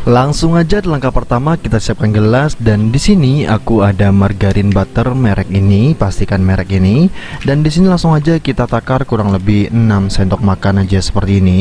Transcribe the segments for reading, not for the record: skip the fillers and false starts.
Langsung aja di langkah pertama kita siapkan gelas, dan di sini aku ada margarin butter merek ini, pastikan merek ini. Dan di sini langsung aja kita takar kurang lebih 6 sendok makan aja seperti ini.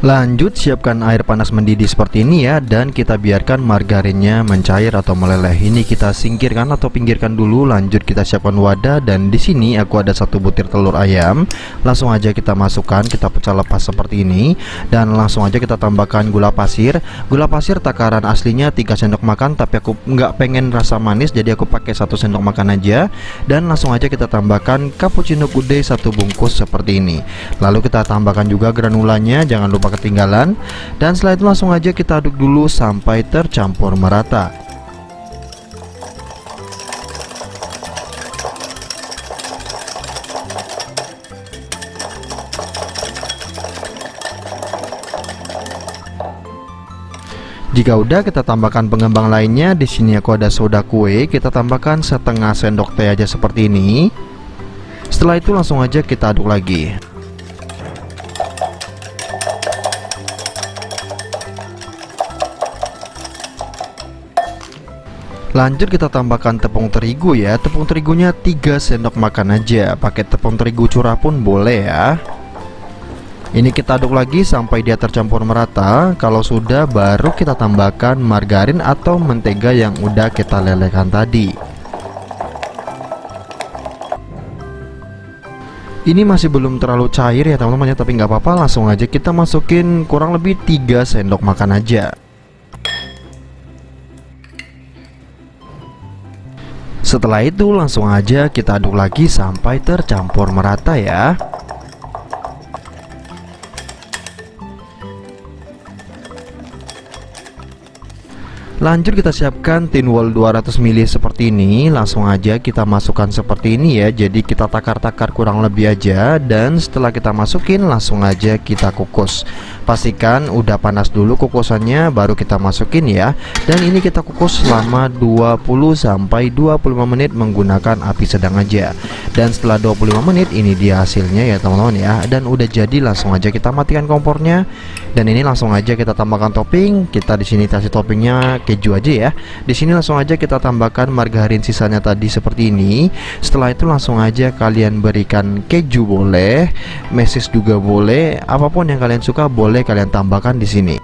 Lanjut siapkan air panas mendidih seperti ini ya, dan kita biarkan margarinnya mencair atau meleleh. Ini kita singkirkan atau pinggirkan dulu. Lanjut kita siapkan wadah, dan di sini aku ada 1 butir telur ayam. Langsung aja kita masukkan, kita pecah lepas seperti ini, dan langsung aja kita tambahkan gula pasir. Gula pasir takaran aslinya 3 sendok makan, tapi aku nggak pengen rasa manis jadi aku pakai 1 sendok makan aja. Dan langsung aja kita tambahkan cappuccino kude 1 bungkus seperti ini. Lalu kita tambahkan juga granulanya, jangan lupa ketinggalan. Dan setelah itu langsung aja kita aduk dulu sampai tercampur merata. Jika udah, kita tambahkan pengembang lainnya. Di sini aku ada soda kue, kita tambahkan setengah sendok teh aja seperti ini. Setelah itu langsung aja kita aduk lagi. Lanjut kita tambahkan tepung terigu ya. Tepung terigunya 3 sendok makan aja. Pakai tepung terigu curah pun boleh ya. Ini kita aduk lagi sampai dia tercampur merata. Kalau sudah, baru kita tambahkan margarin atau mentega yang udah kita lelehkan tadi. Ini masih belum terlalu cair ya teman-teman ya, tapi nggak apa-apa. Langsung aja kita masukin kurang lebih 3 sendok makan aja. Setelah itu langsung aja kita aduk lagi sampai tercampur merata ya. Lanjut kita siapkan tin wol 200 ml seperti ini. Langsung aja kita masukkan seperti ini ya. Jadi kita takar-takar kurang lebih aja. Dan setelah kita masukin langsung aja kita kukus. Pastikan udah panas dulu kukusannya, baru kita masukin ya. Dan ini kita kukus selama 20-25 menit menggunakan api sedang aja. Dan setelah 25 menit ini dia hasilnya ya teman-teman ya. Dan udah jadi, langsung aja kita matikan kompornya. Dan ini langsung aja kita tambahkan topping. Kita di sini kasih toppingnya keju aja ya. Di sini langsung aja kita tambahkan margarin sisanya tadi seperti ini. Setelah itu langsung aja kalian berikan keju boleh, mesis juga boleh, apapun yang kalian suka boleh kalian tambahkan di sini.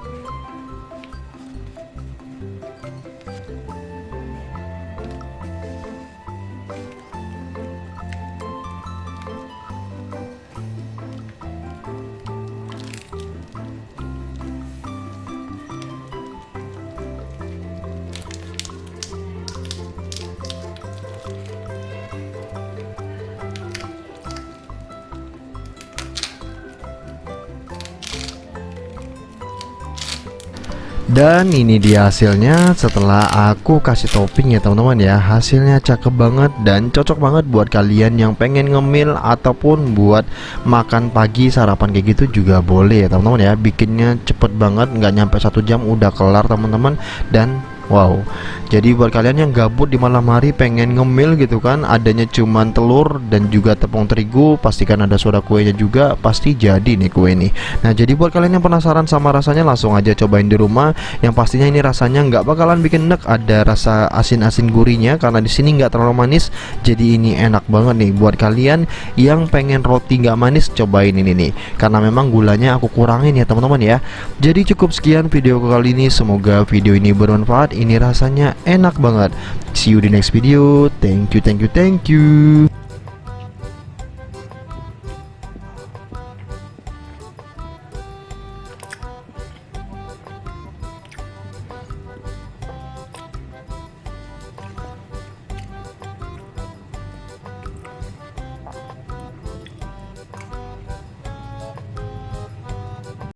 Dan ini dia hasilnya setelah aku kasih topping ya teman-teman ya. Hasilnya cakep banget dan cocok banget buat kalian yang pengen ngemil ataupun buat makan pagi sarapan kayak gitu juga boleh ya teman-teman ya. Bikinnya cepet banget, nggak nyampe 1 jam udah kelar teman-teman. Dan wow, jadi buat kalian yang gabut di malam hari pengen ngemil gitu kan, adanya cuman telur dan juga tepung terigu, pastikan ada soda kuenya juga, pasti jadi nih kue nih. Nah jadi buat kalian yang penasaran sama rasanya, langsung aja cobain di rumah. Yang pastinya ini rasanya nggak bakalan bikin enek, ada rasa asin-asin gurihnya karena di sini nggak terlalu manis. Jadi ini enak banget nih buat kalian yang pengen roti nggak manis, cobain ini nih. Karena memang gulanya aku kurangin ya teman-teman ya. Jadi cukup sekian video kali ini, semoga video ini bermanfaat. Ini rasanya enak banget. See you di next video. Thank you, thank you, thank you.